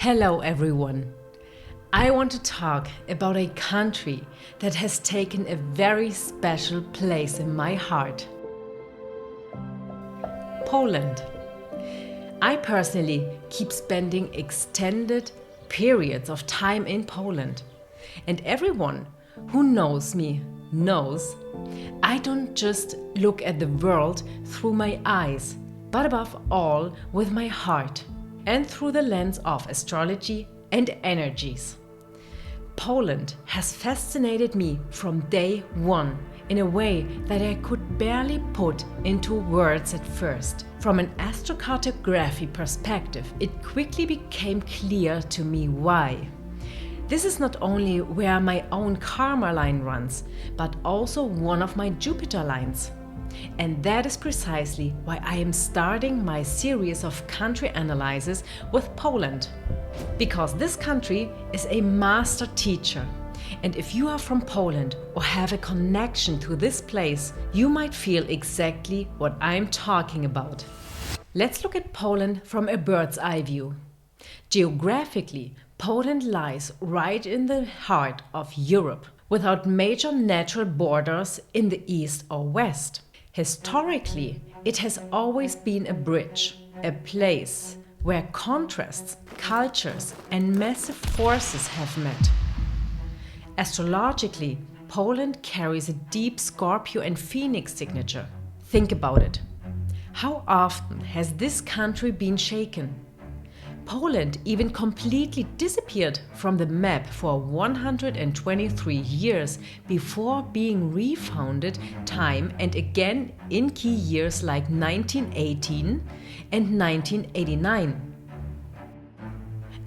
Hello everyone. I want to talk about a country that has taken a very special place in my heart. Poland. I personally keep spending extended periods of time in Poland, and everyone who knows me knows I don't just look at the world through my eyes, but above all with my heart and through the lens of astrology and energies. Poland has fascinated me from day one in a way that I could barely put into words at first. From an astrocartography perspective, it quickly became clear to me why. This is not only where my own karma line runs, but also one of my Jupiter lines. And that is precisely why I am starting my series of country analyses with Poland. Because this country is a master teacher. And if you are from Poland or have a connection to this place, you might feel exactly what I'm talking about. Let's look at Poland from a bird's eye view. Geographically, Poland lies right in the heart of Europe, without major natural borders in the east or west. Historically, it has always been a bridge, a place where contrasts, cultures, and massive forces have met. Astrologically, Poland carries a deep Scorpio and Phoenix signature. Think about it. How often has this country been shaken? Poland even completely disappeared from the map for 123 years before being refounded time and again in key years like 1918 and 1989.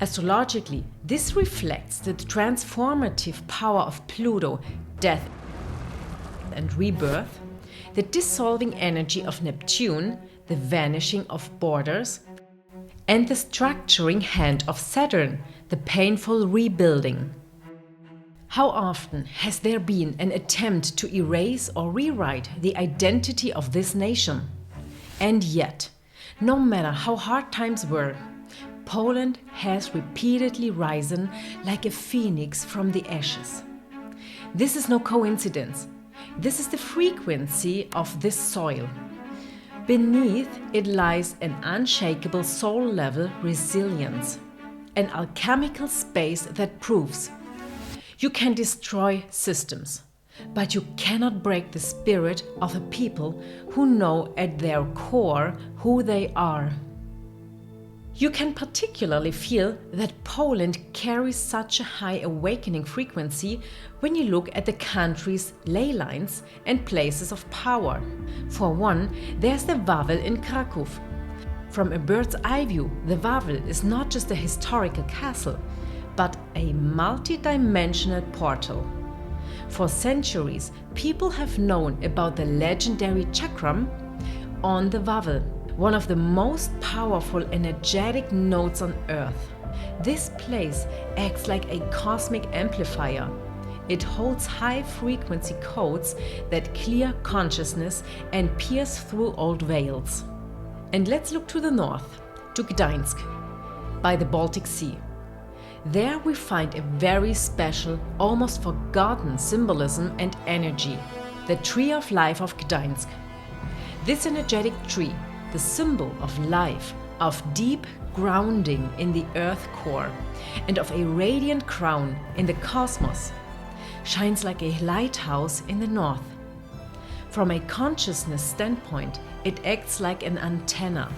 Astrologically, this reflects the transformative power of Pluto, death and rebirth, the dissolving energy of Neptune, the vanishing of borders, and the structuring hand of Saturn, the painful rebuilding. How often has there been an attempt to erase or rewrite the identity of this nation? And yet, no matter how hard times were, Poland has repeatedly risen like a phoenix from the ashes. This is no coincidence. This is the frequency of this soil. Beneath it lies an unshakable soul-level resilience, an alchemical space that proves you can destroy systems, but you cannot break the spirit of a people who know at their core who they are. You can particularly feel that Poland carries such a high awakening frequency when you look at the country's ley lines and places of power. For one, there's the Wawel in Kraków. From a bird's eye view, the Wawel is not just a historical castle, but a multi-dimensional portal. For centuries, people have known about the legendary chakram on the Wawel, one of the most powerful energetic nodes on Earth. This place acts like a cosmic amplifier. It holds high-frequency codes that clear consciousness and pierce through old veils. And let's look to the north, to Gdansk, by the Baltic Sea. There we find a very special, almost forgotten symbolism and energy, the Tree of Life of Gdansk. This energetic tree, the symbol of life, of deep grounding in the earth core, and of a radiant crown in the cosmos, shines like a lighthouse in the north. From a consciousness standpoint, it acts like an antenna.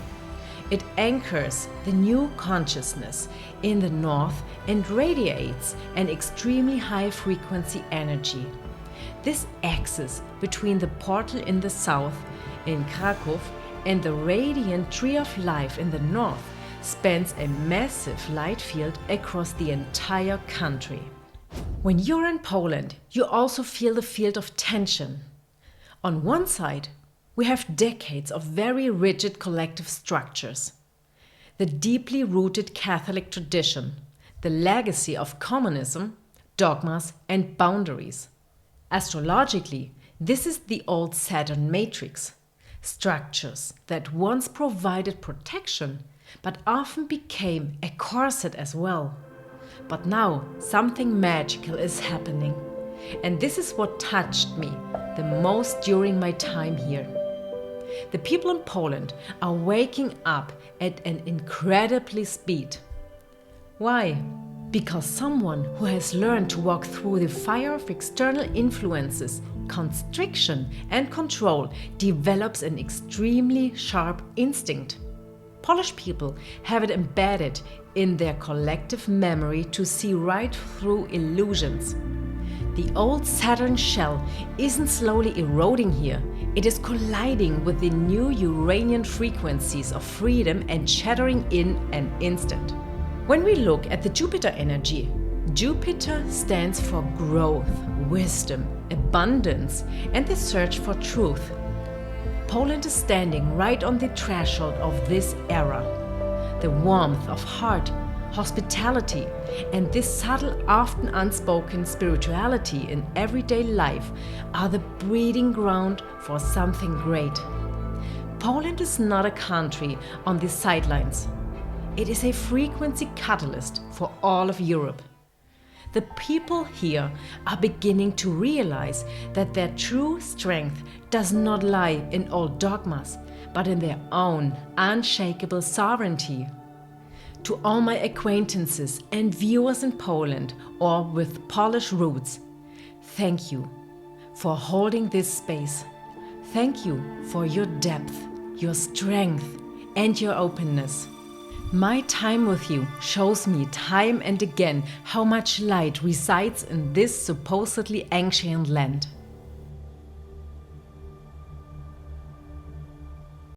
It anchors the new consciousness in the north and radiates an extremely high-frequency energy. This axis between the portal in the south, in Kraków, and the radiant Tree of Life in the north spans a massive light field across the entire country. When you're in Poland, you also feel the field of tension. On one side, we have decades of very rigid collective structures. The deeply rooted Catholic tradition, the legacy of communism, dogmas and boundaries. Astrologically, this is the old Saturn matrix. Structures that once provided protection but often became a corset as well. But now something magical is happening, and this is what touched me the most during my time here. The people in Poland are waking up at an incredibly speed. Why? Because someone who has learned to walk through the fire of external influences, constriction and control develops an extremely sharp instinct. Polish people have it embedded in their collective memory to see right through illusions. The old Saturn shell isn't slowly eroding here, it is colliding with the new Uranian frequencies of freedom and shattering in an instant. When we look at the Jupiter energy, Jupiter stands for growth, wisdom, abundance, and the search for truth. Poland is standing right on the threshold of this era. The warmth of heart, hospitality, and this subtle, often unspoken spirituality in everyday life are the breeding ground for something great. Poland is not a country on the sidelines. It is a frequency catalyst for all of Europe. The people here are beginning to realize that their true strength does not lie in old dogmas, but in their own unshakable sovereignty. To all my acquaintances and viewers in Poland or with Polish roots, thank you for holding this space. Thank you for your depth, your strength, and your openness. My time with you shows me time and again how much light resides in this supposedly ancient land.